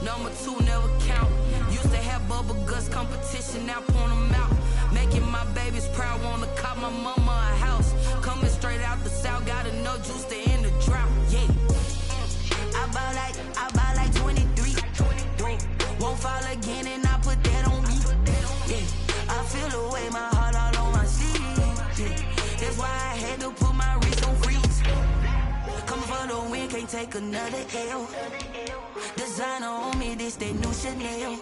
Number 2 never count. Used to have bubble guts competition, now point them out. Making my babies proud, wanna cop my mama a house. Coming straight out the south, got enough juice to end the drought. Yeah. I buy like 23. Won't fall again and I put that on me. Yeah. I feel the way, my heart all on my sleeve. Yeah. That's why I had to put my wrist on freeze. Coming for the win, can't take another L. Designer on me, this that new Chanel.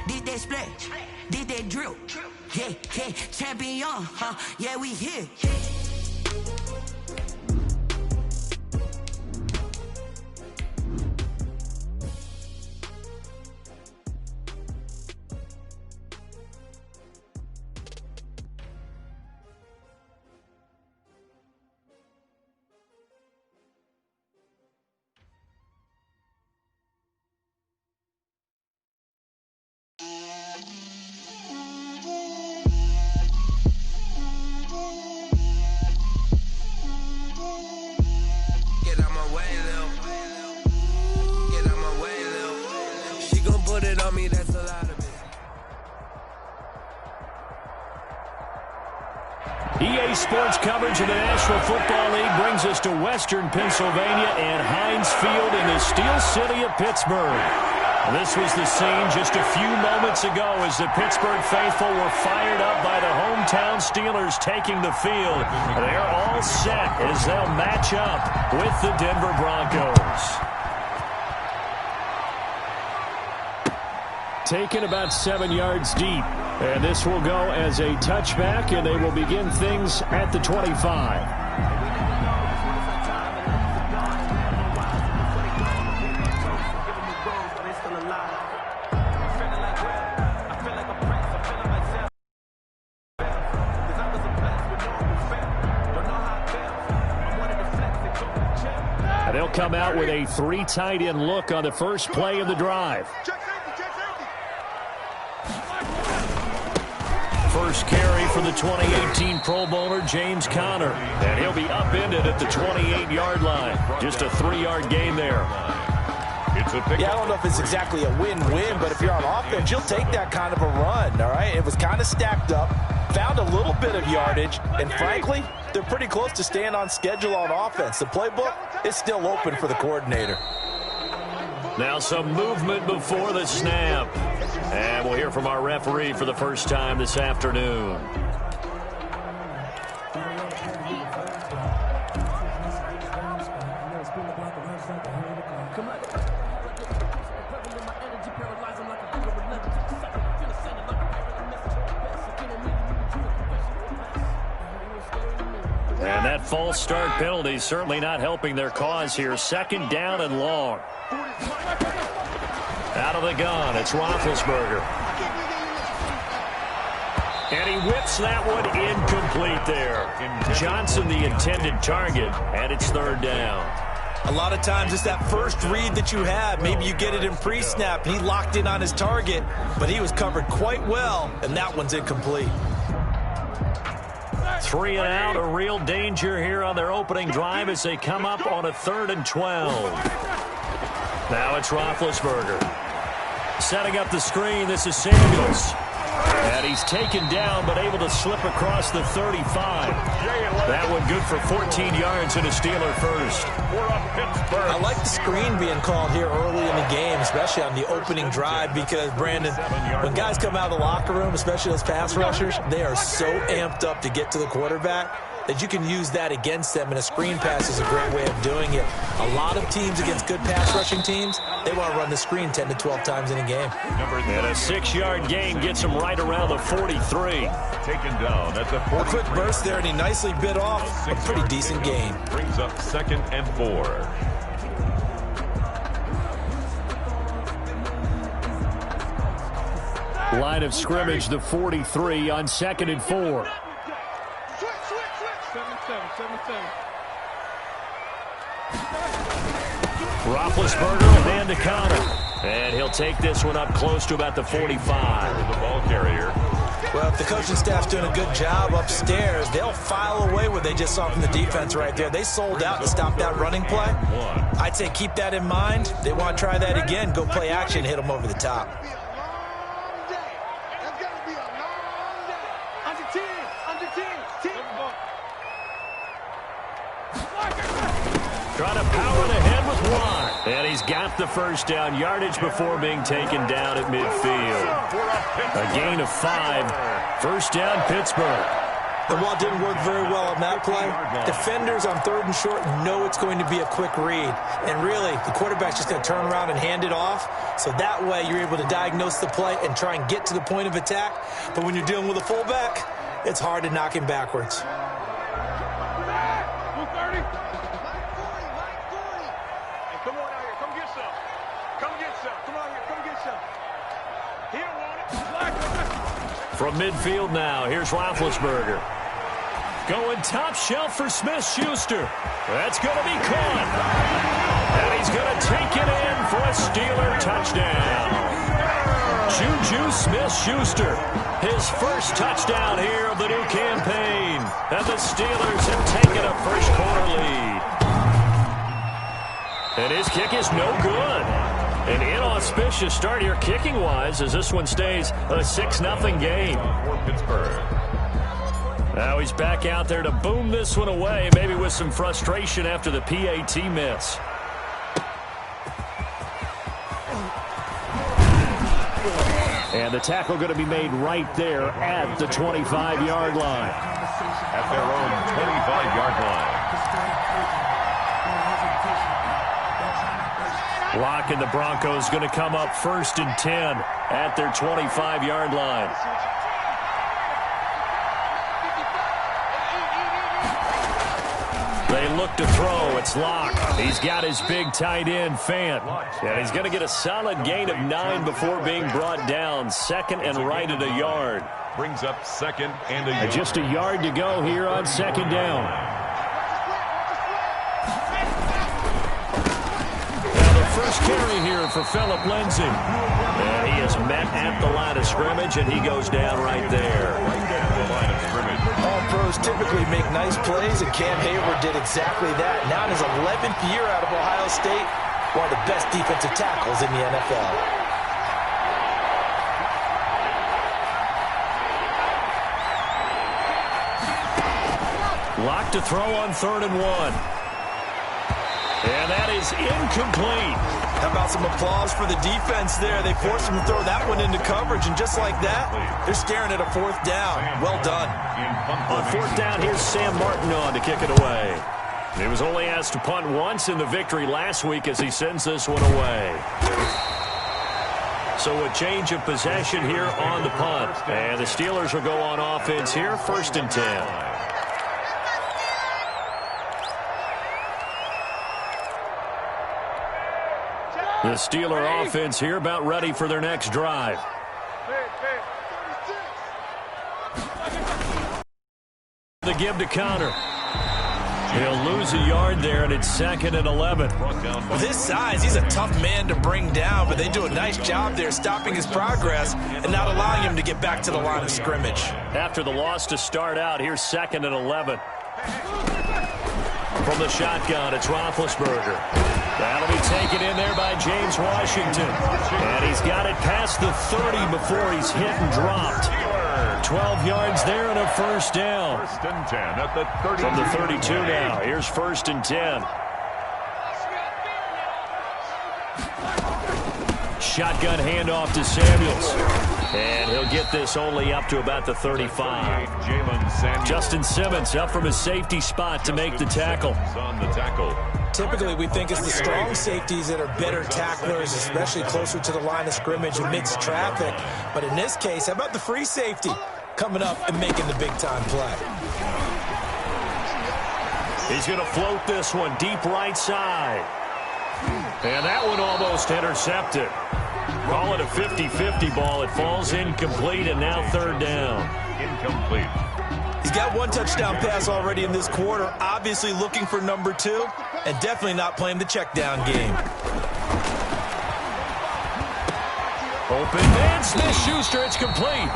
Did that splash, did that drill. Yeah, yeah, champion, huh? Yeah, we here. EA Sports coverage of the National Football League brings us to Western Pennsylvania and Heinz Field in the Steel City of Pittsburgh. This was the scene just a few moments ago as the Pittsburgh faithful were fired up by the hometown Steelers taking the field. They're all set as they'll match up with the Denver Broncos. Taken about 7 yards deep. And this will go as a touchback, and they will begin things at the 25. And they'll come out with a 3 tight end look on the first play of the drive. First carry for the 2018 Pro Bowler, James Conner. And he'll be upended at the 28-yard line. Just a 3-yard gain there. Yeah, I don't know if it's exactly a win-win, but if you're on offense, you'll take that kind of a run, all right? It was kind of stacked up, found a little bit of yardage, and frankly, they're pretty close to staying on schedule on offense. The playbook is still open for the coordinator. Now some movement before the snap. And we'll hear from our referee for the first time this afternoon. And that false start penalty certainly not helping their cause here. Second down and long. Out of the gun, it's Roethlisberger. And he whips that one incomplete there. Johnson the intended target, and it's third down. A lot of times it's that first read that you have. Maybe you get it in pre-snap. He locked in on his target, but he was covered quite well, and that one's incomplete. 3 and out, a real danger here on their opening drive as they come up on a 3rd and 12. Now it's Roethlisberger. Setting up the screen, this is Samuels. And he's taken down, but able to slip across the 35. That one good for 14 yards and a Steeler first. I like the screen being called here early in the game, especially on the opening drive, because, Brandon, when guys come out of the locker room, especially those pass rushers, they are so amped up to get to the quarterback that you can use that against them, and a screen pass is a great way of doing it. A lot of teams against good pass rushing teams, they want to run the screen 10 to 12 times in a game. And a 6-yard gain gets him right around the 43. Taken down at the 43. A quick burst there, and he nicely bit off a pretty decent gain. Brings up 2nd and 4. Line of scrimmage, the 43 on 2nd and 4. 7-7. Roethlisberger, a man to counter. And he'll take this one up close to about the 45. The ball carrier. Well, if the coaching staff's doing a good job upstairs, they'll file away what they just saw from the defense right there. They sold out to stop that running play. I'd say keep that in mind. They want to try that again. Go play action, hit them over the top. Trying to power it ahead with one. And he's got the first down yardage before being taken down at midfield. A gain of 5. First down, Pittsburgh. The ball didn't work very well on that play. Defenders on 3rd and short know it's going to be a quick read. And really, the quarterback's just going to turn around and hand it off. So that way, you're able to diagnose the play and try and get to the point of attack. But when you're dealing with a fullback, it's hard to knock him backwards. From midfield now, here's Roethlisberger. Going top shelf for Smith-Schuster. That's going to be caught. And he's going to take it in for a Steeler touchdown. Juju Smith-Schuster, his first touchdown here of the new campaign. And the Steelers have taken a first-quarter lead. And his kick is no good. An inauspicious start here kicking-wise as this one stays a 6-0 game. Now he's back out there to boom this one away, maybe with some frustration after the PAT miss. And the tackle going to be made right there at the 25-yard line. At their own 25-yard line. Locke and the Broncos going to come up 1st and 10 at their 25-yard line. They look to throw. It's Locke. He's got his big tight end, Fant. And he's going to get a solid gain of 9 before being brought down. 2nd and right at a yard. Brings up 2nd and a yard. Just a yard to go here on 2nd down. First carry here for Phillip Lindsay. And he is met at the line of scrimmage, and he goes down right there. All pros typically make nice plays, and Cam Hayward did exactly that. Now in his 11th year out of Ohio State, one of the best defensive tackles in the NFL. Locked to throw on 3rd and 1. And that is incomplete. How about some applause for the defense there? They forced him to throw that one into coverage, and just like that, they're staring at a 4th down. Well done. On 4th down, here's Sam Martin on to kick it away. He was only asked to punt once in the victory last week as he sends this one away. So a change of possession here on the punt. And the Steelers will go on offense here, 1st and 10. The Steeler offense here about ready for their next drive. The give to counter. He'll lose a yard there, and it's 2nd and 11. With his size, he's a tough man to bring down, but they do a nice job there stopping his progress and not allowing him to get back to the line of scrimmage. After the loss to start out, here's 2nd and 11. From the shotgun, it's Roethlisberger. That'll be taken in there by James Washington. And he's got it past the 30 before he's hit and dropped. 12 yards there and a first down. 1st and 10 at the 32. From the 32 now. Here's 1st and 10. Shotgun handoff to Samuels. And he'll get this only up to about the 35. Justin Simmons up from his safety spot to make the tackle. Typically, we think it's the strong safeties that are better tacklers, especially closer to the line of scrimmage amidst traffic. But in this case, how about the free safety coming up and making the big-time play? He's going to float this one deep right side. And that one almost intercepted. Call it a 50-50 ball. It falls incomplete, and now 3rd down. Incomplete. He's got 1 touchdown pass already in this quarter, obviously looking for number 2, and definitely not playing the check down game. Open man, Smith-Schuster, it's complete.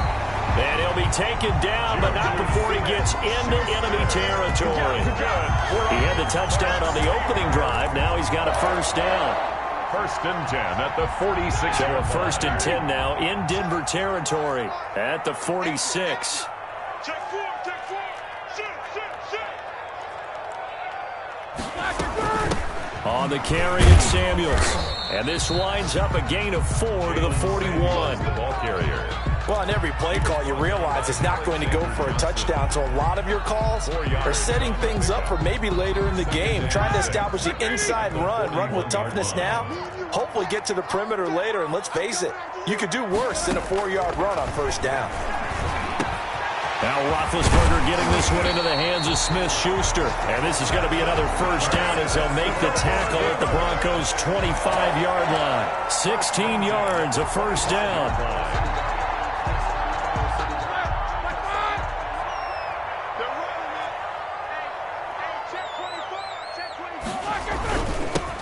And he'll be taken down, but not before he gets into enemy territory. He had the touchdown on the opening drive. Now he's got a first down. 1st and 10 at the 46. So a 1st and 10 now in Denver territory at the 46. On the carry, it's Samuels. And this winds up a gain of 4 to the 41. Ball carrier. Well, on every play call, you realize it's not going to go for a touchdown. So a lot of your calls are setting things up for maybe later in the game, trying to establish the inside run with toughness now, hopefully get to the perimeter later. And let's face it, you could do worse than a 4-yard run on first down. Now Roethlisberger getting this one into the hands of Smith-Schuster. And this is going to be another first down as they'll make the tackle at the Broncos' 25-yard line. 16 yards, a first down.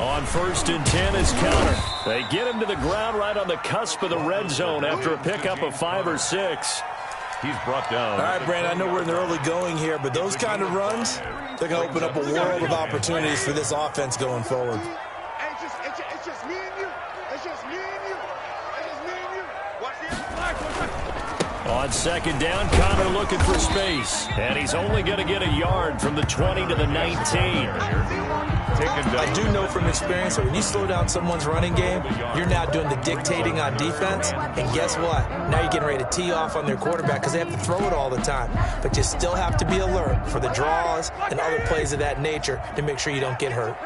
On 1st and 10 is Counter. They get him to the ground right on the cusp of the red zone after a pickup of 5 or 6. He's brought down. All right, Brandon, I know we're in the early going here, but those kind of runs, they're going to open up a world of opportunities for this offense going forward. It's just me and you. It's just me and you. It's just me and you. Watch the On 2nd down, Connor looking for space. And he's only going to get a yard from the 20 to the 19. I do know from experience that when you slow down someone's running game, you're now doing the dictating on defense. And guess what? Now you're getting ready to tee off on their quarterback because they have to throw it all the time. But you still have to be alert for the draws and other plays of that nature to make sure you don't get hurt.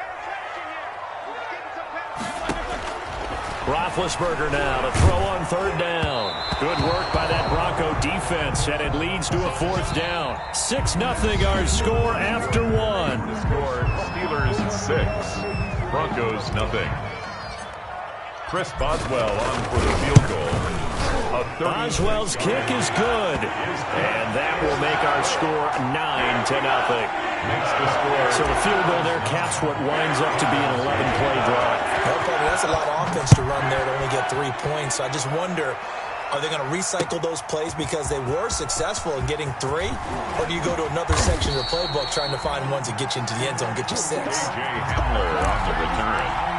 Roethlisberger now to throw on 3rd down. Good work by that Bronco defense, and it leads to a 4th down. 6-0 our score after 1. The score, Steelers 6, Broncos 0. Chris Boswell on for the field goal. Boswell's kick is good, and that will make our score 9-0. Makes the score. So the field goal there caps what winds up to be an 11-play drive. That's a lot of offense to run there to only get 3 points. So I just wonder, are they going to recycle those plays because they were successful in getting 3? Or do you go to another section of the playbook trying to find ones that get you into the end zone, get you 6? Jay Hamler on the return.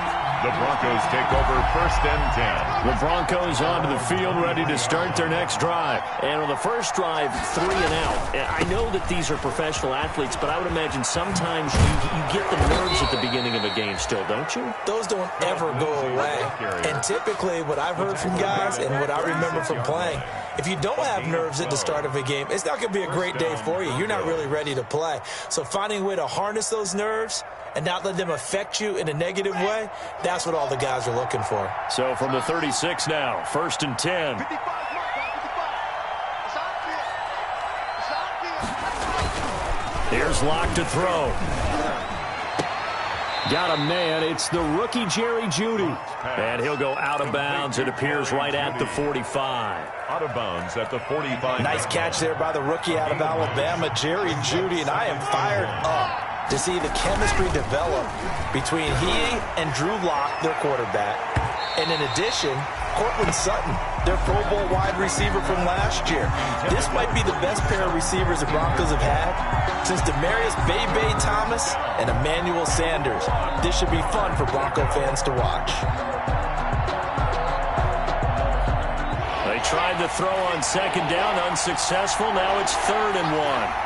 The Broncos take over 1st and 10. The Broncos onto the field ready to start their next drive. And on the first drive, 3 and out. I know that these are professional athletes, but I would imagine sometimes you get the nerves at the beginning of a game still, don't you? Those don't ever go away. And typically what I've heard from guys and what I remember from playing, if you don't have nerves at the start of a game, it's not going to be a great day for you. You're not really ready to play. So finding a way to harness those nerves and not let them affect you in a negative way, that's what all the guys are looking for. So from the 36 now, 1st and 10. Here's Locke to throw. Got a man. It's the rookie Jerry Jeudy. And he'll go out of bounds. It appears right at the 45. Out of bounds at the 45. Nice catch there by the rookie out of Alabama, Jerry Jeudy. And I am fired up to see the chemistry develop between he and Drew Lock, their quarterback. And in addition, Cortland Sutton, their Pro Bowl wide receiver from last year. This might be the best pair of receivers the Broncos have had since Demarius Bebe Thomas and Emmanuel Sanders. This should be fun for Bronco fans to watch. They tried to throw on 2nd down, unsuccessful. Now it's 3rd and 1.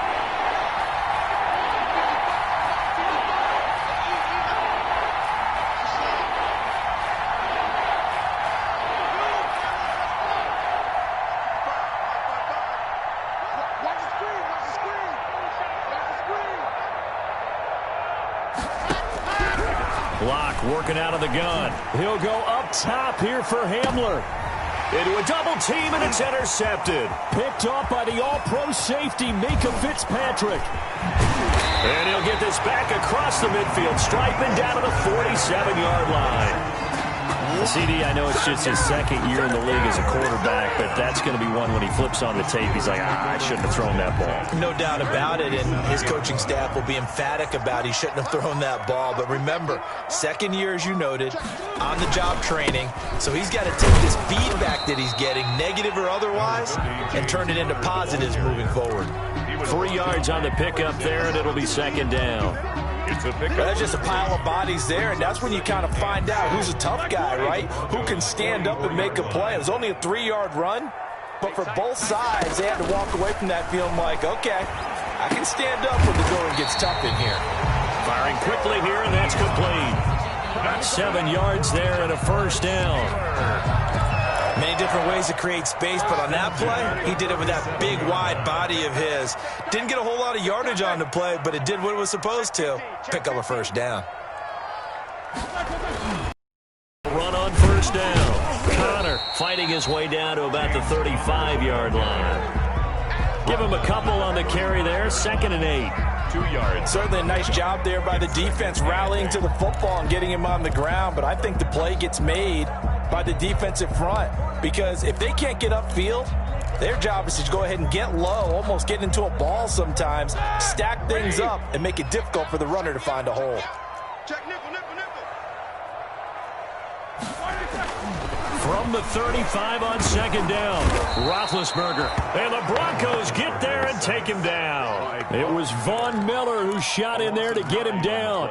Locke working out of the gun. He'll go up top here for Hamler. Into a double team, and it's intercepted. Picked off by the all-pro safety, Micah Fitzpatrick. And he'll get this back across the midfield stripe and down to the 47-yard line. CD, I know it's just his second year in the league as a quarterback, but that's going to be one when he flips on the tape, he's like, I shouldn't have thrown that ball. No doubt about it, and his coaching staff will be emphatic about he shouldn't have thrown that ball. But remember, second year, as you noted, on-the-job training, so he's got to take this feedback that he's getting, negative or otherwise, and turn it into positives moving forward. 3 yards on the pickup there, and it'll be second down. That's just a pile of bodies there, and that's when you kind of find out who's a tough guy, right? Who can stand up and make a play. It was only a 3-yard run, but for both sides, they had to walk away from that feeling like, okay, I can stand up when the going gets tough in here. Firing quickly here, and that's complete. 7 yards there and a first down. Many different ways to create space, but on that play, he did it with that big, wide body of his. Didn't get a whole lot of yardage on the play, but it did what it was supposed to. Pick up a first down. Run on first down. Connor fighting his way down to about the 35-yard line. Give him a couple on the carry there. 2nd and 8. 2 yards. Certainly a nice job there by the defense rallying to the football and getting him on the ground, but I think the play gets made by the defensive front, because if they can't get upfield, their job is to go ahead and get low, almost get into a ball sometimes, stack things up, and make it difficult for the runner to find a hole. Check nickel, nickel, nickel. From the 35 on second down, Roethlisberger. And the Broncos get there and take him down. It was Von Miller who shot in there to get him down.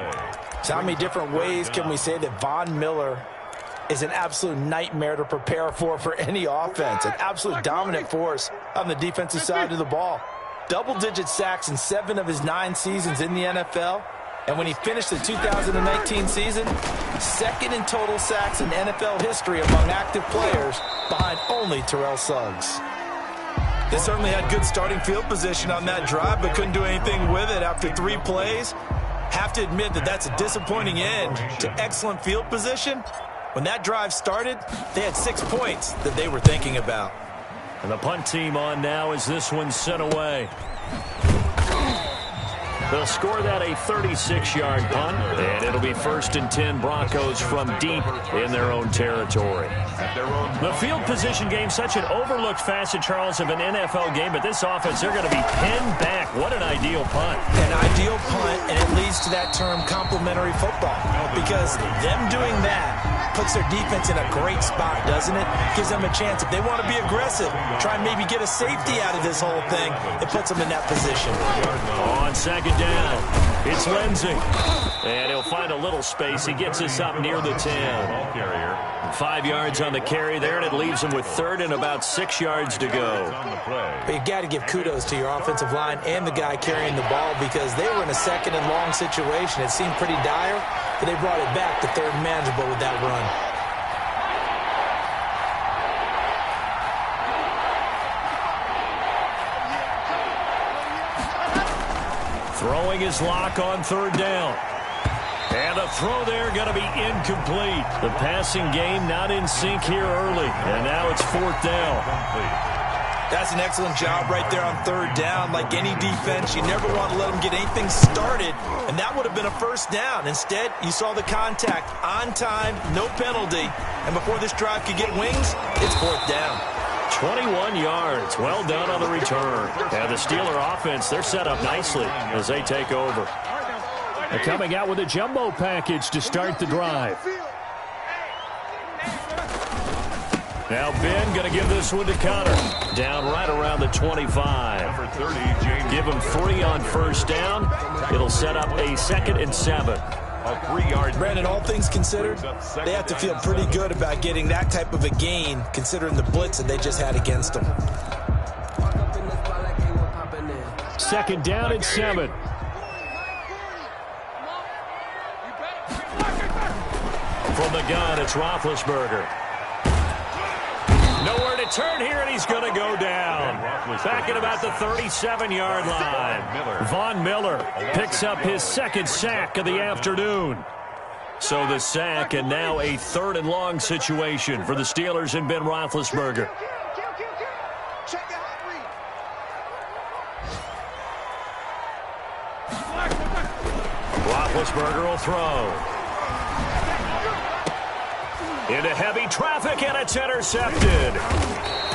So how many different ways can we say that Von Miller is an absolute nightmare to prepare for any offense? An absolute dominant force on the defensive side of the ball. Double-digit sacks in 7 of his 9 seasons in the NFL. And when he finished the 2019 season, 2nd in total sacks in NFL history among active players, behind only Terrell Suggs. They certainly had good starting field position on that drive, but couldn't do anything with it after 3 plays. Have to admit that that's a disappointing end to excellent field position. When that drive started, they had 6 points that they were thinking about. And the punt team on now as this one's sent away. They'll score that a 36-yard punt, and it'll be 1st and 10 Broncos from deep in their own territory. The field position game, such an overlooked facet, Charles, of an NFL game, but this offense, they're going to be pinned back. What an ideal punt. An ideal punt, and it leads to that term complementary football, because them doing that puts their defense in a great spot, doesn't it? Gives them a chance. If they want to be aggressive, try and maybe get a safety out of this whole thing, it puts them in that position. On second down, it's Lindsey. And he'll find a little space. He gets us up near the 10. 5 yards on the carry there, and it leaves him with 3rd and about 6 yards to go. But you got to give kudos to your offensive line and the guy carrying the ball, because they were in a 2nd and long situation. It seemed pretty dire, but they brought it back to 3rd and manageable with that run. Throwing his lock on 3rd down. And the throw there going to be incomplete. The passing game not in sync here early. And now it's 4th down. That's an excellent job right there on 3rd down. Like any defense, you never want to let them get anything started. And that would have been a first down. Instead, you saw the contact on time, no penalty. And before this drive could get wings, it's 4th down. 21 yards. Well done on the return. And the Steeler offense, they're set up nicely as they take over. They're coming out with a jumbo package to start the drive. Now Ben going to give this one to Connor. Down right around the 25. Number 30, James. Give him 3 on first down. It'll set up a 2nd and 7. A 3-yard. Brandon, all things considered, they have to feel pretty good about getting that type of a gain, considering the blitz that they just had against them. 2nd down and 7. From the gun, it's Roethlisberger. Nowhere to turn here, and he's going to go down. Back at about the 37-yard line. Von Miller picks up his 2nd sack of the afternoon. So the sack, and now a 3rd and long situation for the Steelers and Ben Roethlisberger. Roethlisberger will throw. Into heavy traffic, and it's intercepted.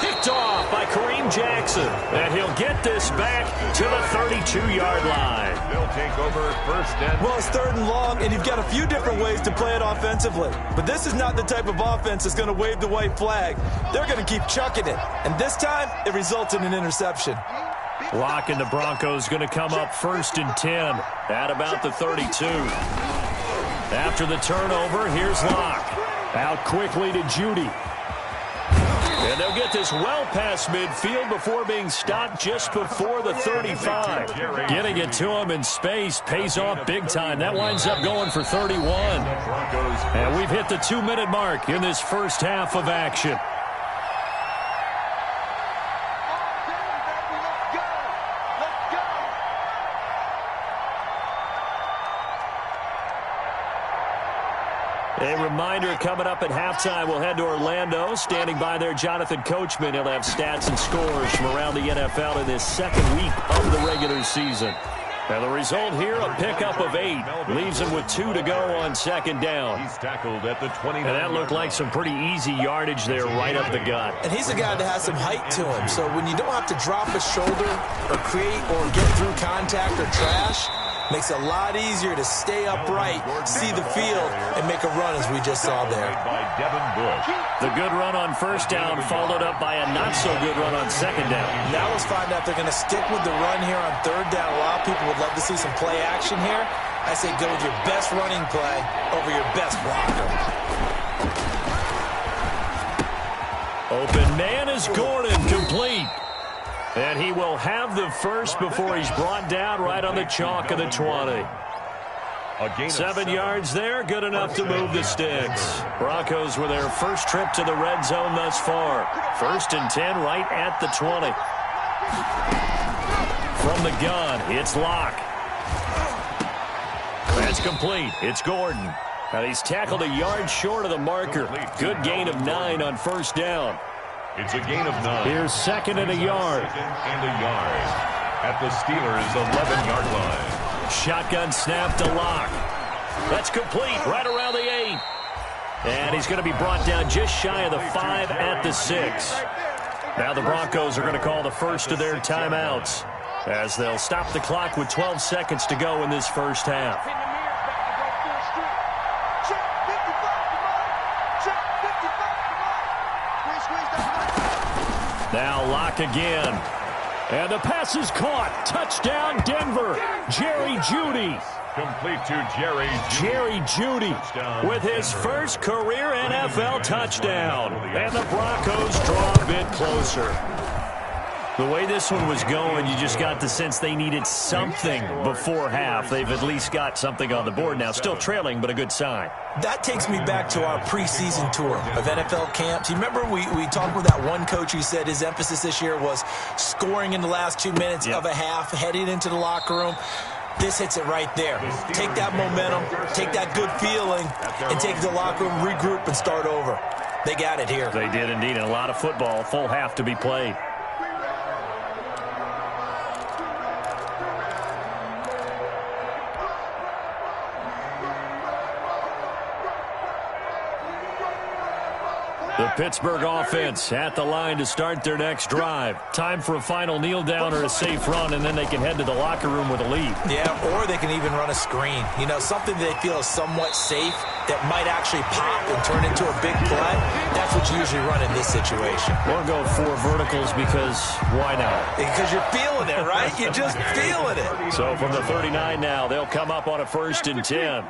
Picked off by Kareem Jackson. And he'll get this back to the 32-yard line. They'll take over first and... Well, it's 3rd and long, and you've got a few different ways to play it offensively. But this is not the type of offense that's going to wave the white flag. They're going to keep chucking it. And this time, it results in an interception. Locke and the Broncos going to come up 1st and 10 at about the 32. After the turnover, here's Locke. Out quickly to Judy. And they'll get this well past midfield before being stopped just before the 35. Getting it to him in space pays off big time. That winds up going for 31. And we've hit the 2-minute mark in this first half of action. A reminder coming up at halftime, we'll head to Orlando. Standing by there, Jonathan Coachman. He'll have stats and scores from around the NFL in this second week of the regular season. And the result here, a pickup of 8. Leaves him with 2 to go on 2nd down. He's tackled at the 20. And that looked like some pretty easy yardage there right up the gut. And he's a guy that has some height to him. So when you don't have to drop a shoulder or create or get through contact or trash, makes it a lot easier to stay upright, see the field, and make a run as we just saw there. The good run on 1st down followed up by a not-so-good run on 2nd down. Now let's find out if they're going to stick with the run here on 3rd down. A lot of people would love to see some play action here. I say go with your best running play over your best blocker. Open man is Gordon, complete. And he will have the first before he's brought down right on the chalk of the 20. 7 yards there, good enough to move the sticks. Broncos with their first trip to the red zone thus far. 1st and 10 right at the 20. From the gun, it's Locke. That's complete. It's Gordon. And he's tackled a yard short of the marker. Good gain of 9 on 1st down. It's a gain of 9. Here's 2nd and a yard. 2nd and a yard at the Steelers' 11-yard line. Shotgun snap to Locke. That's complete right around the 8. And he's going to be brought down just shy of the 5 at the 6. Now the Broncos are going to call the first of their timeouts as they'll stop the clock with 12 seconds to go in this first half. Now Locke again. And the pass is caught. Touchdown, Denver. Jerry Jeudy. Complete to Jerry Jeudy with his first career NFL touchdown. And the Broncos draw a bit closer. The way this one was going, you just got the sense they needed something before half. They've at least got something on the board now. Still trailing, but a good sign. That takes me back to our preseason tour of NFL camps. You remember we talked with that one coach who said his emphasis this year was scoring in the last 2 minutes of a half, heading into the locker room. This hits it right there. Take that momentum, take that good feeling, and take it to the locker room, regroup, and start over. They got it here. They did indeed, and a lot of football, full half to be played. The Pittsburgh offense at the line to start their next drive. Time for a final kneel down or a safe run, and then they can head to the locker room with a lead. Yeah, or they can even run a screen. You know, something they feel is somewhat safe that might actually pop and turn into a big play. That's what you usually run in this situation. Or go 4 verticals because why not? Because you're feeling it, right? You're just feeling it. So from the 39 now, they'll come up on a 1st and 10.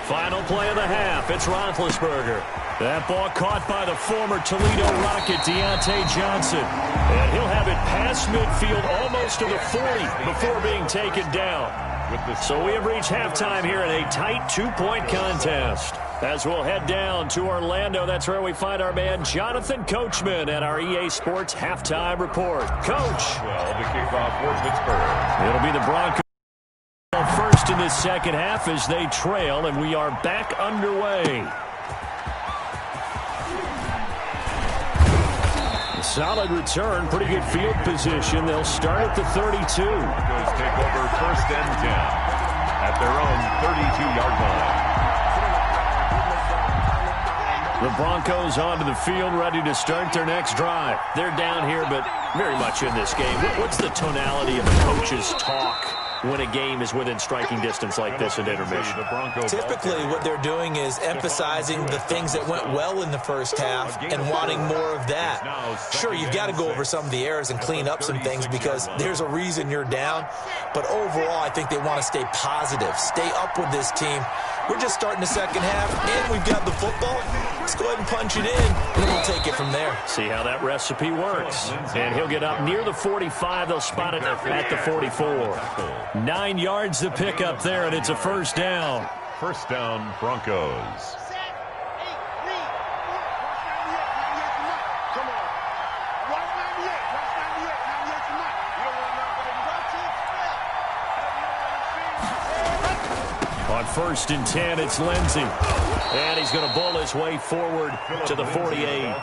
Final play of the half. It's Roethlisberger. That ball caught by the former Toledo Rocket, Deontay Johnson. And he'll have it past midfield almost to the 40 before being taken down. So we have reached halftime here in a tight 2-point contest. As we'll head down to Orlando, that's where we find our man Jonathan Coachman at our EA Sports Halftime Report. Coach. Well, the kickoff for Pittsburgh. It'll be the Broncos first in this second half as they trail, and we are back underway. A solid return, pretty good field position. They'll start at the 32. Broncos take over 1st and 10 at their own 32-yard line. The Broncos onto the field, ready to start their next drive. They're down here, but very much in this game. What's the tonality of a coach's talk when a game is within striking distance like this at intermission? Typically, what they're doing is emphasizing the things that went well in the first half and wanting more of that. Sure, you've got to go over some of the errors and clean up some things because there's a reason you're down. But overall, I think they want to stay positive, stay up with this team. We're just starting the second half, and we've got the football. Let's go ahead and punch it in, and then we'll take it from there. See how that recipe works. And he'll get up near the 45. They'll spot it at the 44. 9 yards to pick up there, and it's a first down. First down, Broncos. On 1st and 10, it's Lindsey. And he's going to bull his way forward to the 48.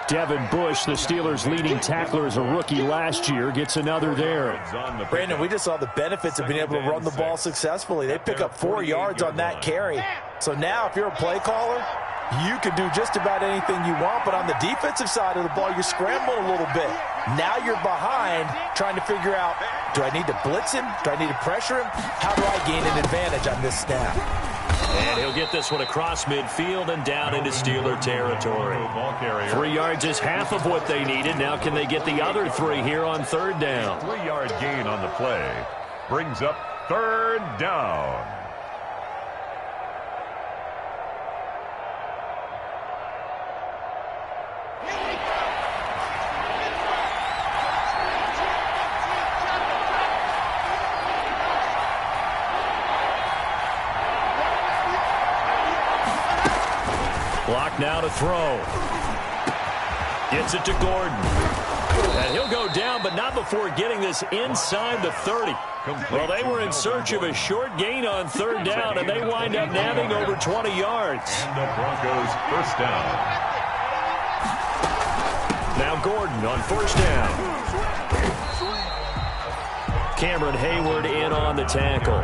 Devin Bush, the Steelers' leading tackler as a rookie last year, gets another there. Brandon, we just saw the benefits of being able to run the ball successfully. They pick up 4 yards on that carry. So now if you're a play caller, you can do just about anything you want, but on the defensive side of the ball, you're scrambling a little bit. Now you're behind trying to figure out, do I need to blitz him? Do I need to pressure him? How do I gain an advantage on this snap? And he'll get this one across midfield and down into Steeler territory. 3 yards is half of what they needed. Now can they get the other 3 here on 3rd down? 3-yard gain on the play. Brings up 3rd down. Block now to throw. Gets it to Gordon. And he'll go down, but not before getting this inside the 30. Well, they were in search of a short gain on 3rd down, and they wind up nabbing over 20 yards. And the Broncos first down. Now Gordon on 1st down. Cameron Hayward in on the tackle.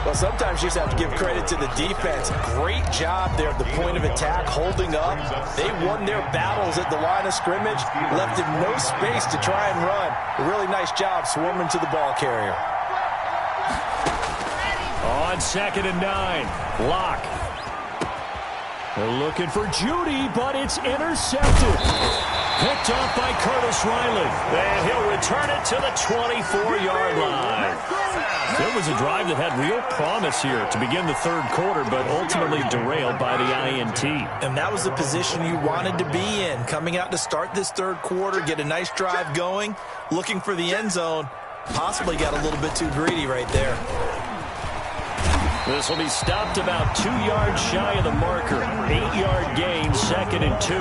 Well, sometimes you just have to give credit to the defense. Great job there at the point of attack, holding up. They won their battles at the line of scrimmage, left him no space to try and run. A really nice job swarming to the ball carrier. On 2nd and 9, Locke. They're looking for Judy, but it's intercepted. Picked off by Curtis Riley. And he'll return it to the 24-yard line. It was a drive that had real promise here to begin the 3rd quarter, but ultimately derailed by the INT. And that was the position you wanted to be in. Coming out to start this 3rd quarter, get a nice drive going, looking for the end zone. Possibly got a little bit too greedy right there. This will be stopped about 2 yards shy of the marker. 8-yard gain, 2nd and 2.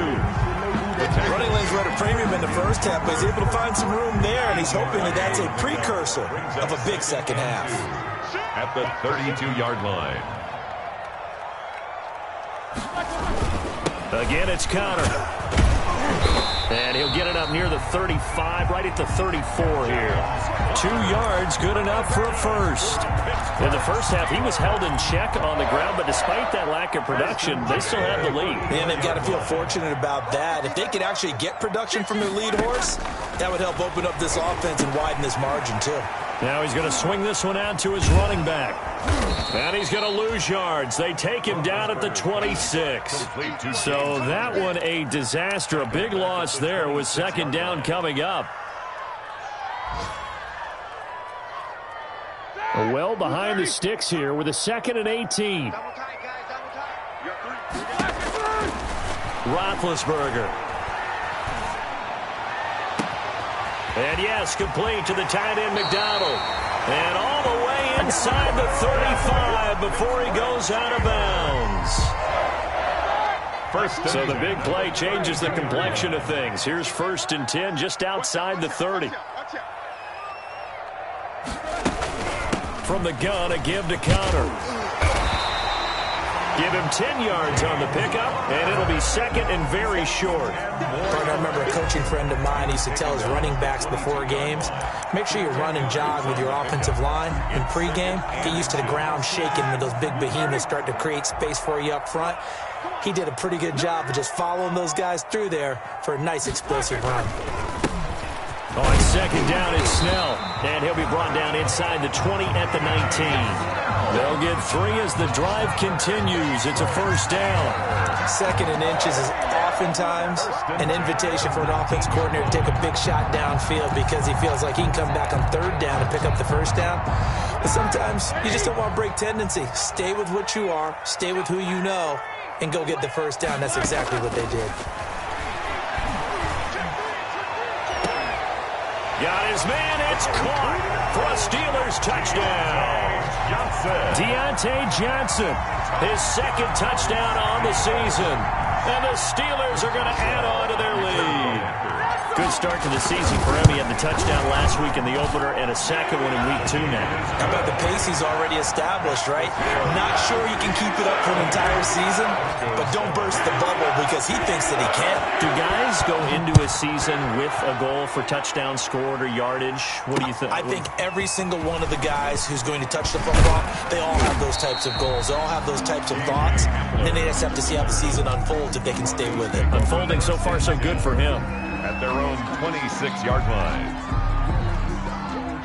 Running lanes were at a premium in the first half, but he's able to find some room there, and he's hoping that that's a precursor of a big second half. At the 32-yard line. Again, it's Connor. And he'll get it up near the 35, right at the 34 here. 2 yards, good enough for a first. In the first half, he was held in check on the ground, but despite that lack of production, they still have the lead. And they've got to feel fortunate about that. If they could actually get production from their lead horse, that would help open up this offense and widen this margin, too. Now he's going to swing this one out to his running back. And he's going to lose yards. They take him down at the 26. So that one a disaster. A big loss there with 2nd down coming up. Well behind the sticks here with a 2nd and 18. Roethlisberger. And yes, complete to the tight end McDonald. And all the way inside the 35 before he goes out of bounds. So the big play changes the complexion of things. Here's 1st and 10 just outside the 30. From the gun, a give to Connor. Give him 10 yards on the pickup, and it'll be second and very short. I remember a coaching friend of mine used to tell his running backs before games, make sure you run and jog with your offensive line in pregame. Get used to the ground shaking when those big behemoths start to create space for you up front. He did a pretty good job of just following those guys through there for a nice explosive run. On second down, it's Snell, and he'll be brought down inside the 20 at the 19. They'll get 3 as the drive continues. It's a first down. Second and inches is oftentimes an invitation for an offense coordinator to take a big shot downfield because he feels like he can come back on third down and pick up the first down. But sometimes you just don't want to break tendency. Stay with what you are, stay with who you know, and go get the first down. That's exactly what they did. Got his man, it's caught for a Steelers touchdown. Deontay Johnson, his second touchdown on the season. And the Steelers are going to add on to their lead. Good start to the season for him. He had the touchdown last week in the opener and a second one in week 2 now. How about the pace he's already established, right? Not sure he can keep it up for an entire season, but don't burst the bubble because he thinks that he can. Do guys go into a season with a goal for touchdown scored or yardage? What do you think? I think every single one of the guys who's going to touch the football, they all have those types of goals. They all have those types of thoughts. And then they just have to see how the season unfolds if they can stay with it. Unfolding so far so good for him. At their own 26-yard line.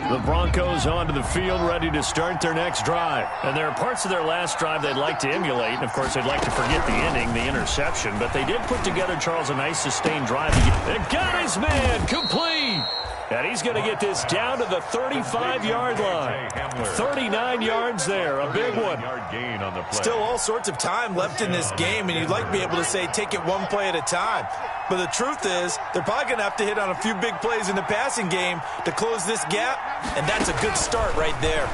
The Broncos onto the field, ready to start their next drive. And there are parts of their last drive they'd like to emulate. And, of course, they'd like to forget the ending, the interception. But they did put together, Charles, a nice sustained drive. And got his man complete. And he's going to get this down to the 35-yard line. 39 yards there, a big one. Still all sorts of time left in this game, and you'd like to be able to say take it one play at a time. But the truth is, they're probably going to have to hit on a few big plays in the passing game to close this gap, and that's a good start right there.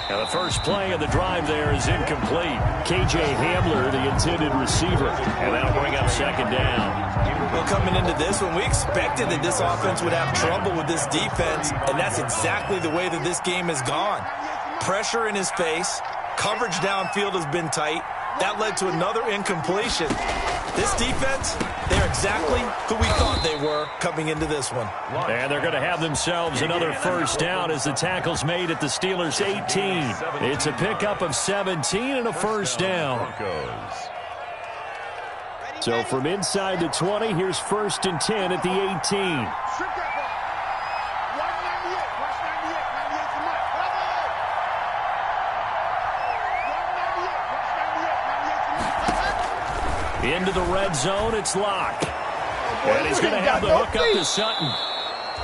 Now the first play of the drive there is incomplete. K.J. Hamler, the intended receiver, and that'll bring up second down. Well, coming into this one, we expected that this offense would have trouble with this defense, and that's exactly the way that this game has gone. Pressure in his face, coverage downfield has been tight. That led to another incompletion. This defense, they're exactly who we thought they were coming into this one. And they're going to have themselves another first down as the tackle's made at the Steelers' 18. It's a pickup of 17 and a first down. So from inside the 20, here's 1st and 10 at the 18. Into the red zone, it's Locke. And he's going to have the hook up to Sutton.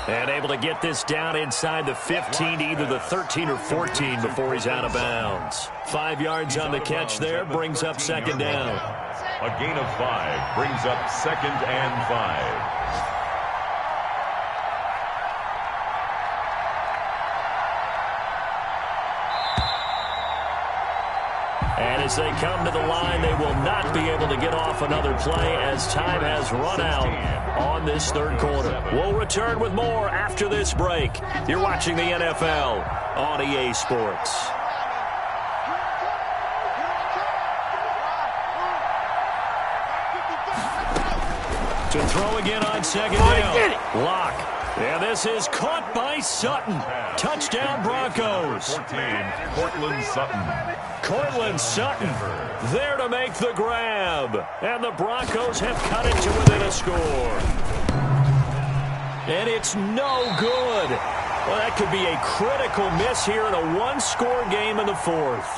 And able to get this down inside the 15 to either the 13 or 14 before he's out of bounds. 5 yards on the catch there, brings up second down. A gain of 5 brings up 2nd and 5. And as they come to the line, they will not be able to get off another play as time has run out on this third quarter. We'll return with more after this break. You're watching the NFL on EA Sports. To throw again on second down. Locke. And this is caught by Sutton. Touchdown Broncos. 14, Cortland Sutton. Cortland Sutton there to make the grab. And the Broncos have cut it to within a score. And it's no good. Well, that could be a critical miss here in a one-score game in the fourth.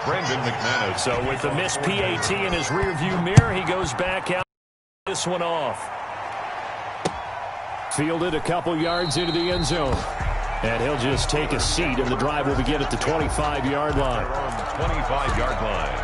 Brandon McManus. So with the missed PAT in his rearview mirror, he goes back out. This one off. Fielded a couple yards into the end zone. And he'll just take a seat, and the drive will begin at the 25-yard line. 25-yard line.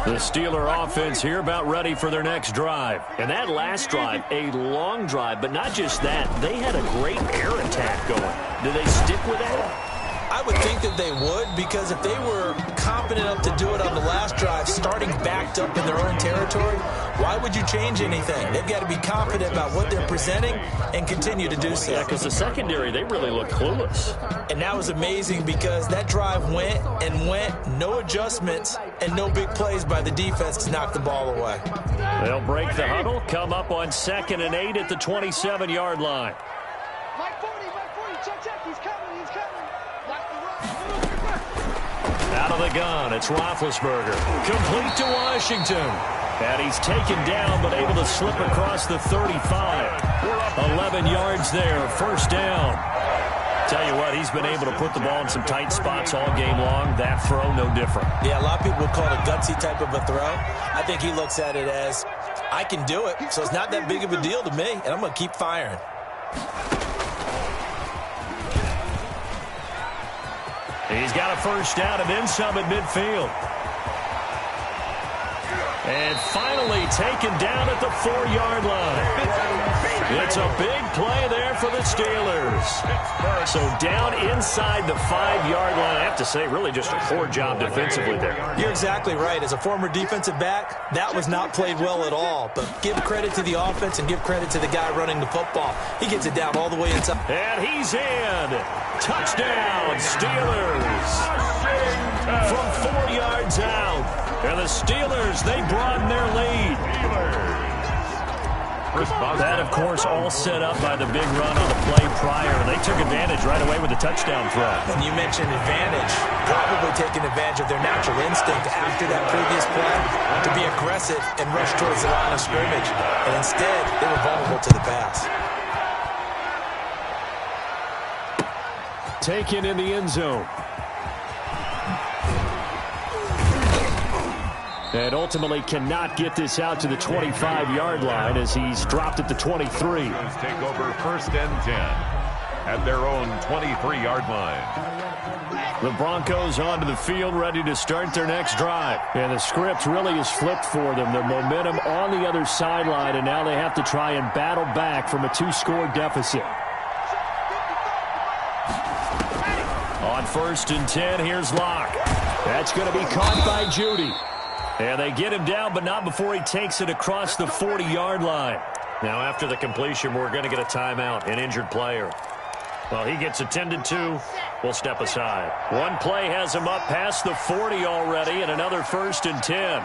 The Steeler offense here about ready for their next drive. And that last drive, a long drive, but not just that. They had a great air attack going. Do they stick with that? I would think that they would, because if they were confident enough to do it on the last drive, starting backed up in their own territory, why would you change anything? They've got to be confident about what they're presenting and continue to do so. Yeah, because the secondary, they really look clueless. And that was amazing because that drive went and went, no adjustments and no big plays by the defense to knock the ball away. They'll break the huddle, come up on 2nd and 8 at the 27-yard line. Mike 40, check, he's coming. Out of the gun, it's Roethlisberger. Complete to Washington. And he's taken down, but able to slip across the 35. 11 yards there, first down. Tell you what, he's been able to put the ball in some tight spots all game long. That throw, no different. Yeah, a lot of people would call it a gutsy type of a throw. I think he looks at it as, I can do it, so it's not that big of a deal to me, and I'm going to keep firing. He's got a first down and then some at midfield. And finally taken down at the 4-yard line. It's a big play there for the Steelers. So down inside the 5-yard line. I have to say, really just a poor job defensively there. You're exactly right. As a former defensive back, that was not played well at all. But give credit to the offense and give credit to the guy running the football. He gets it down all the way inside. And he's in. Touchdown, Steelers. From 4 yards out. And the Steelers, they broaden their lead. That, of course, all set up by the big run on the play prior. They took advantage right away with the touchdown throw. And you mentioned advantage, probably taking advantage of their natural instinct after that previous play to be aggressive and rush towards the line of scrimmage. And instead, they were vulnerable to the pass. Taken in the end zone. And ultimately cannot get this out to the 25-yard line as he's dropped at the 23. Take over 1st and 10 at their own 23-yard line. The Broncos onto the field, ready to start their next drive. And the script really is flipped for them. Their momentum on the other sideline, and now they have to try and battle back from a 2-score deficit. On 1st and 10, here's Locke. That's going to be caught by Judy. And they get him down, but not before he takes it across the 40-yard line. Now, after the completion, we're going to get a timeout, an injured player. Well, he gets attended to. We'll step aside. One play has him up past the 40 already, and another 1st and 10.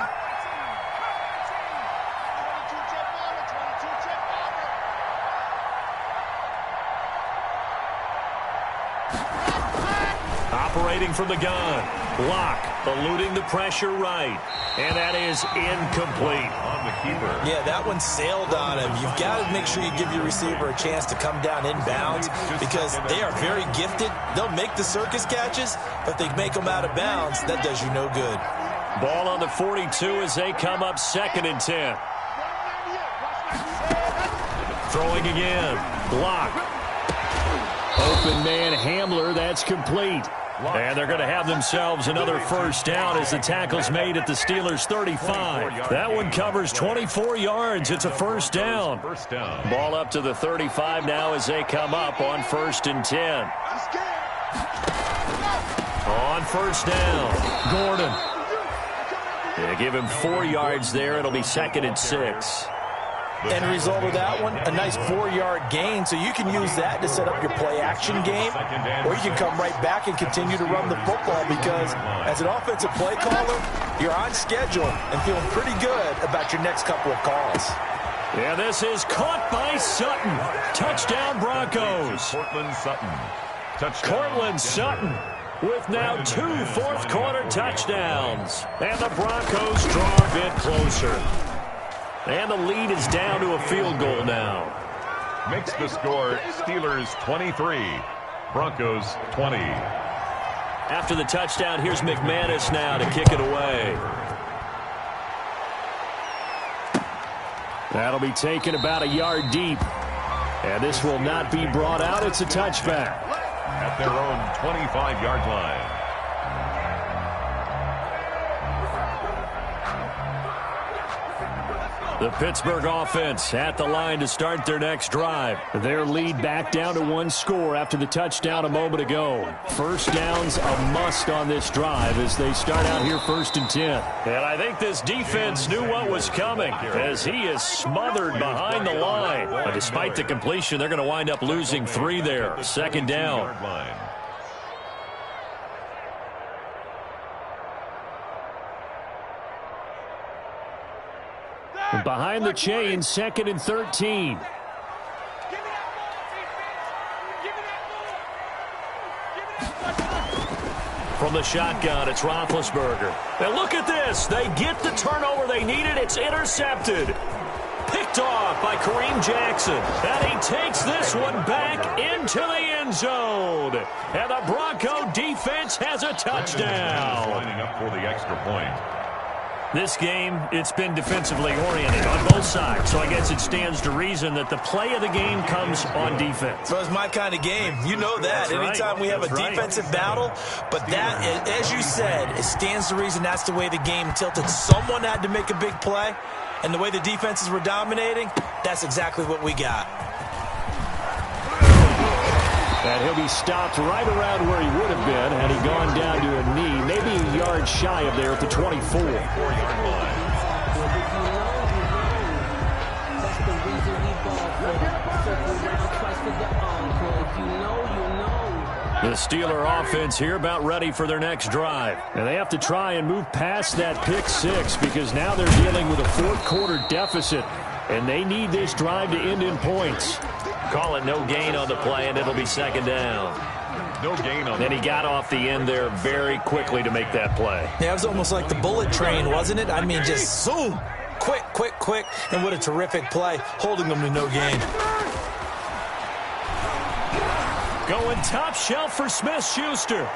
Operating from the gun. Locke eluding the pressure right. And that is incomplete. On the keeper. Yeah, that one sailed on him. You've got to make sure you give your receiver a chance to come down inbounds because they are very gifted. They'll make the circus catches, but if they make them out of bounds, that does you no good. Ball on the 42 as they come up 2nd and 10. Throwing again. Locke. Open man Hamler. That's complete. And they're going to have themselves another first down as the tackle's made at the Steelers' 35. That one covers 24 yards. It's a first down. Ball up to the 35 now as they come up on 1st and 10. On first down, Gordon. They give him 4 yards there. It'll be 2nd and 6. End result of that one, a nice 4-yard gain, so you can use that to set up your play-action game, or you can come right back and continue to run the football because as an offensive play caller, you're on schedule and feeling pretty good about your next couple of calls. Yeah, this is caught by Sutton. Touchdown, Broncos. Cortland Sutton with now 2 fourth-quarter touchdowns. And the Broncos draw a bit closer. And the lead is down to a field goal now. Makes the score Steelers 23, Broncos 20. After the touchdown, here's McManus now to kick it away. That'll be taken about a yard deep. And this will not be brought out. It's a touchback. At their own 25-yard line. The Pittsburgh offense at the line to start their next drive. Their lead back down to 1 score after the touchdown a moment ago. First down's a must on this drive as they start out here 1st and 10. And I think this defense knew what was coming as he is smothered behind the line. But despite the completion, they're going to wind up losing 3 there. 2nd down. Behind the chains, 2nd and 13. From the shotgun, it's Roethlisberger. And look at this. They get the turnover they needed. It's intercepted. Picked off by Kareem Jackson. And he takes this one back into the end zone. And the Bronco defense has a touchdown. Lining up for the extra point. This game, it's been defensively oriented on both sides, so I guess it stands to reason that the play of the game comes on defense. So it's my kind of game. You know that. That's anytime right. we have That's a right. defensive battle, but that, as you said, it stands to reason that's the way the game tilted. Someone had to make a big play, and the way the defenses were dominating, that's exactly what we got. And he'll be stopped right around where he would have been had he gone down to a knee, maybe a yard shy of there at the 24. The Steeler offense here about ready for their next drive. And they have to try and move past that pick 6 because now they're dealing with a 4th quarter deficit. And they need this drive to end in points. Call it no gain on the play, and it'll be 2nd down. No gain on. Then he got off the end there very quickly to make that play. Yeah, it was almost like the bullet train, wasn't it? I mean, just zoom. Quick, quick, quick. And what a terrific play, holding them to no gain. Going top shelf for Smith-Schuster.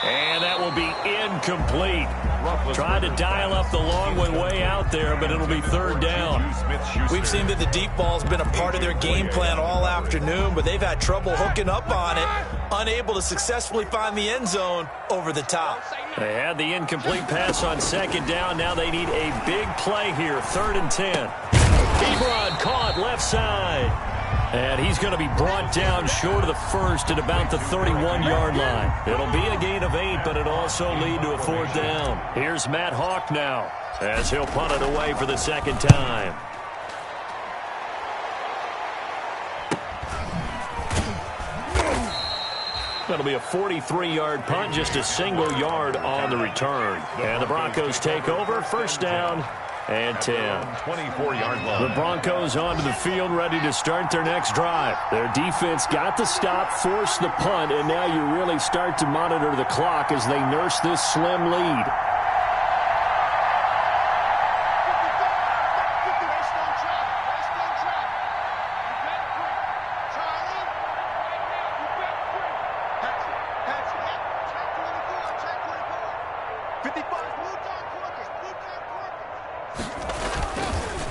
And that will be incomplete. Tried to dial up the long one way out there, but it'll be 3rd down. We've seen that the deep ball's been a part of their game plan all afternoon, but they've had trouble hooking up on it, unable to successfully find the end zone over the top. They had the incomplete pass on 2nd down. Now they need a big play here, 3rd and 10. Ebron caught left side. And he's going to be brought down short of the 1st at about the 31-yard line. It'll be a gain of 8, but it'll also lead to a 4th down. Here's Matt Hawk now as he'll punt it away for the 2nd time. That'll be a 43-yard punt, just a single yard on the return. And the Broncos take over, 1st down and 10. 24-yard line. The Broncos onto the field, ready to start their next drive. Their defense got the stop, forced the punt, and now you really start to monitor the clock as they nurse this slim lead.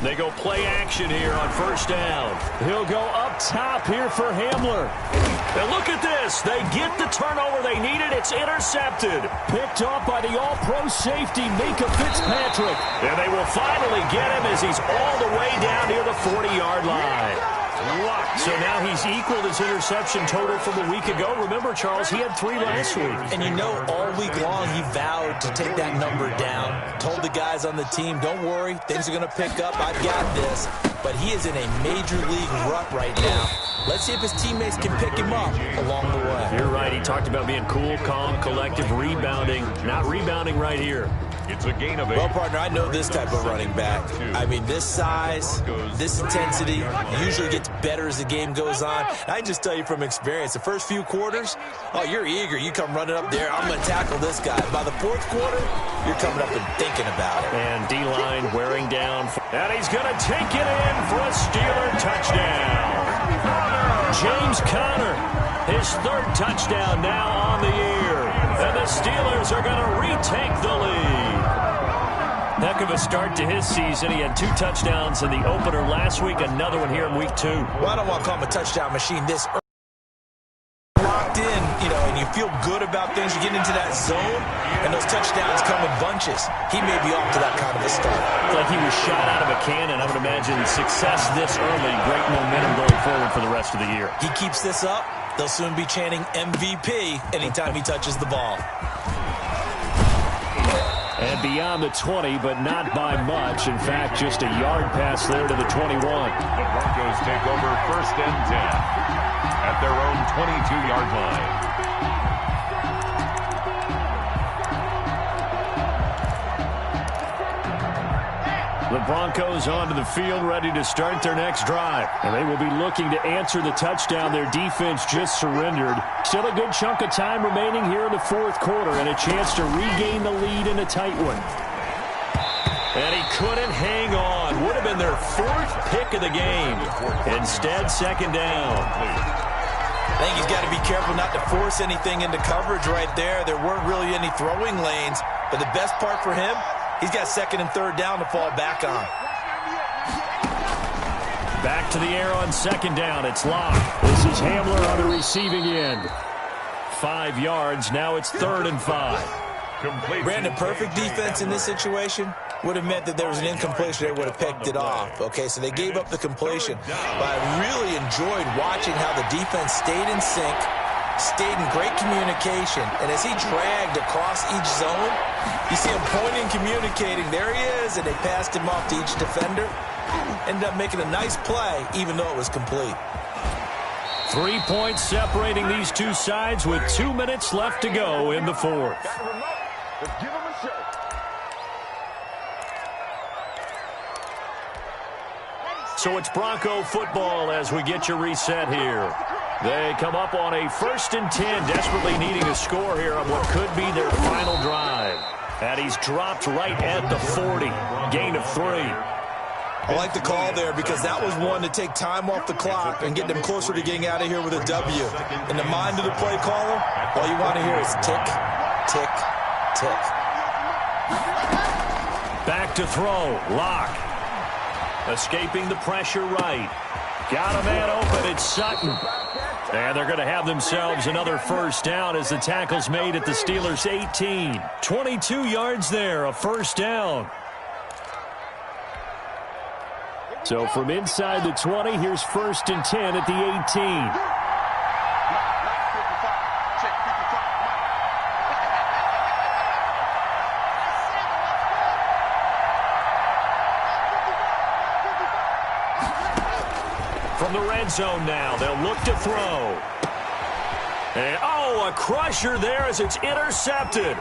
They go play action here on 1st down. He'll go up top here for Hamler. And look at this. They get the turnover they needed. It's intercepted. Picked off by the all-pro safety, Minka Fitzpatrick. And they will finally get him as he's all the way down near the 40-yard line. So now he's equaled his interception total from a week ago. Remember, Charles, he had 3 last week. And you know, all week long he vowed to take that number down. Told the guys on the team, don't worry, things are going to pick up. I've got this. But he is in a major league rut right now. Let's see if his teammates can pick him up along the way. You're right. He talked about being cool, calm, collective, rebounding. Not rebounding right here. It's a gain of 8. Well, partner, I know this type of running back. I mean, this size, this intensity usually gets better as the game goes on. I can just tell you from experience, the first few quarters, oh, you're eager. You come running up there, I'm going to tackle this guy. By the 4th quarter, you're coming up and thinking about it. And D-line wearing down. And he's going to take it in for a Steeler touchdown. James Conner, his 3rd touchdown now on the year. And the Steelers are going to retake the lead. Heck of a start to his season. He had 2 touchdowns in the opener last week, another one here in week 2. Well, I don't want to call him a touchdown machine this early. Locked in, you know, and you feel good about things. You get into that zone, and those touchdowns come in bunches. He may be off to that kind of a start. It's like he was shot out of a cannon. I would imagine success this early, great momentum going forward for the rest of the year. He keeps this up, they'll soon be chanting MVP anytime he touches the ball. And beyond the 20, but not by much. In fact, just a yard pass there to the 21. The Broncos take over 1st and 10 at their own 22-yard line. The Broncos onto the field, ready to start their next drive. And they will be looking to answer the touchdown their defense just surrendered. Still a good chunk of time remaining here in the 4th quarter, and a chance to regain the lead in a tight one. And he couldn't hang on. Would have been their 4th pick of the game. Instead, 2nd down. I think he's got to be careful not to force anything into coverage right there. There weren't really any throwing lanes, but the best part for him, he's got 2nd and 3rd down to fall back on. Back to the air on 2nd down. It's Locke. This is Hamler on the receiving end. 5 yards. Now it's 3rd and 5. Brandon, perfect defense in this situation would have meant that there was an incompletion. They would have picked it off. Okay, so they gave up the completion. But I really enjoyed watching how the defense stayed in sync, stayed in great communication, and as he dragged across each zone, you see him pointing, communicating. There he is, and they passed him off to each defender. Ended up making a nice play, even though it was complete. 3 points separating these two sides with 2 minutes left to go in the 4th. Let's give him a show. So it's Bronco football as we get you reset here. They come up on a 1st and 10, desperately needing a score here on what could be their final drive. And he's dropped right at the 40. Gain of 3. I like the call there because that was one to take time off the clock and get them closer to getting out of here with a W. In the mind of the play caller, all you want to hear is tick, tick, tick. Back to throw. Locke. Escaping the pressure right. Got a man open. It's Sutton. And they're going to have themselves another 1st down as the tackle's made at the Steelers' 18. 22 yards there, a 1st down. So from inside the 20, here's 1st and 10 at the 18. From the red zone now, they'll look to throw. And, a crusher there as it's intercepted.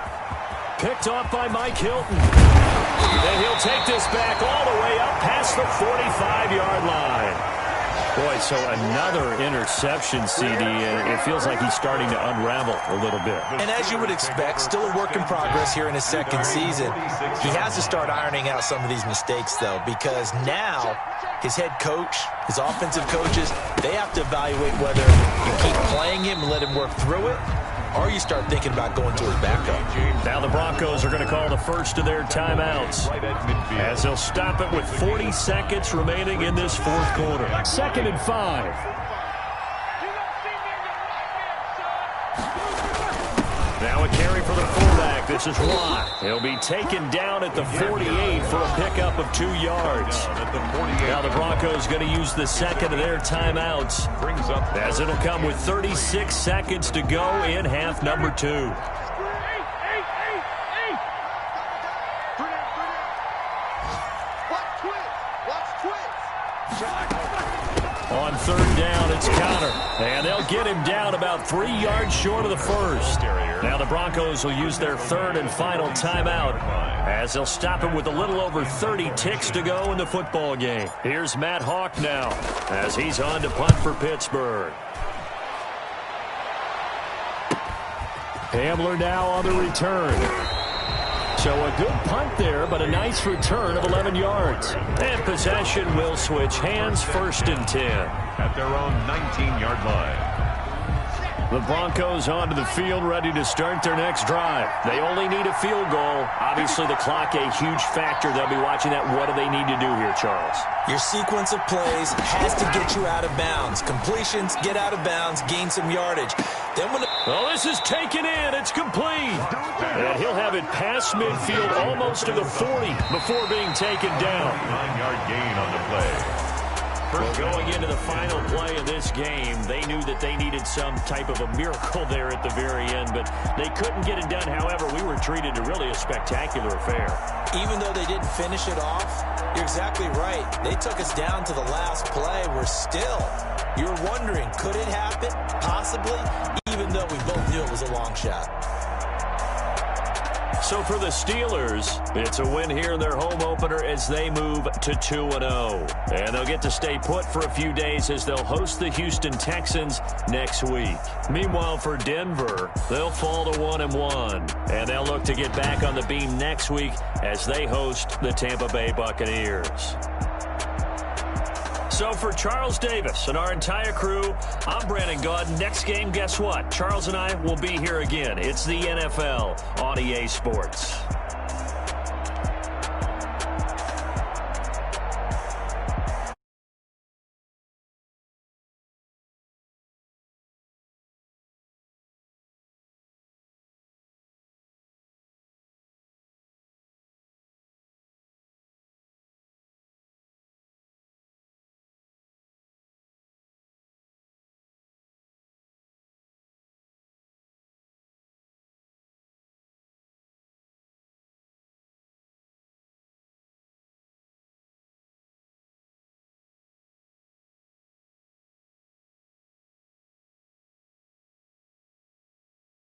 Picked off by Mike Hilton. And he'll take this back all the way up past the 45-yard line. Boy, so another interception, CD, and it feels like he's starting to unravel a little bit. And as you would expect, still a work in progress here in his 2nd season. He has to start ironing out some of these mistakes, though, because now his head coach, his offensive coaches, they have to evaluate whether you keep playing him and let him work through it, or you start thinking about going to his backup. Now the Broncos are going to call the first of their timeouts as they'll stop it with 40 seconds remaining in this 4th quarter. 2nd and 5. Now a carry for the fullback. This is Watt. He'll be taken down at the 48 for a pickup of 2 yards. Now the Broncos going to use the 2nd of their timeouts as it'll come with 36 seconds to go in half number 2. On 3rd down, it's Counter. And they'll get him down about 3 yards short of the 1st. Now the Broncos will use their 3rd and final timeout as they'll stop him with a little over 30 ticks to go in the football game. Here's Matt Hawk now as he's on to punt for Pittsburgh. Hamler now on the return. So a good punt there, but a nice return of 11 yards. And possession will switch hands, 1st and 10. At their own 19-yard line. The Broncos onto the field, ready to start their next drive. They only need a field goal. Obviously, the clock a huge factor. They'll be watching that. What do they need to do here, Charles? Your sequence of plays has to get you out of bounds. Completions, get out of bounds, gain some yardage. Then when well, this is taken in. It's complete. And he'll have it past midfield almost to the 40 before being taken down. 9-yard gain on the play. Well, going into the final play of this game, they knew that they needed some type of a miracle there at the very end, but they couldn't get it done. However, we were treated to really a spectacular affair. Even though they didn't finish it off, you're exactly right. They took us down to the last play. You're wondering, could it happen? Possibly, even though we both knew it was a long shot. So for the Steelers, it's a win here in their home opener as they move to 2-0. And they'll get to stay put for a few days as they'll host the Houston Texans next week. Meanwhile, for Denver, they'll fall to 1-1. And they'll look to get back on the beam next week as they host the Tampa Bay Buccaneers. So for Charles Davis and our entire crew, I'm Brandon Gaudin. Next game, guess what? Charles and I will be here again. It's the NFL on EA Sports.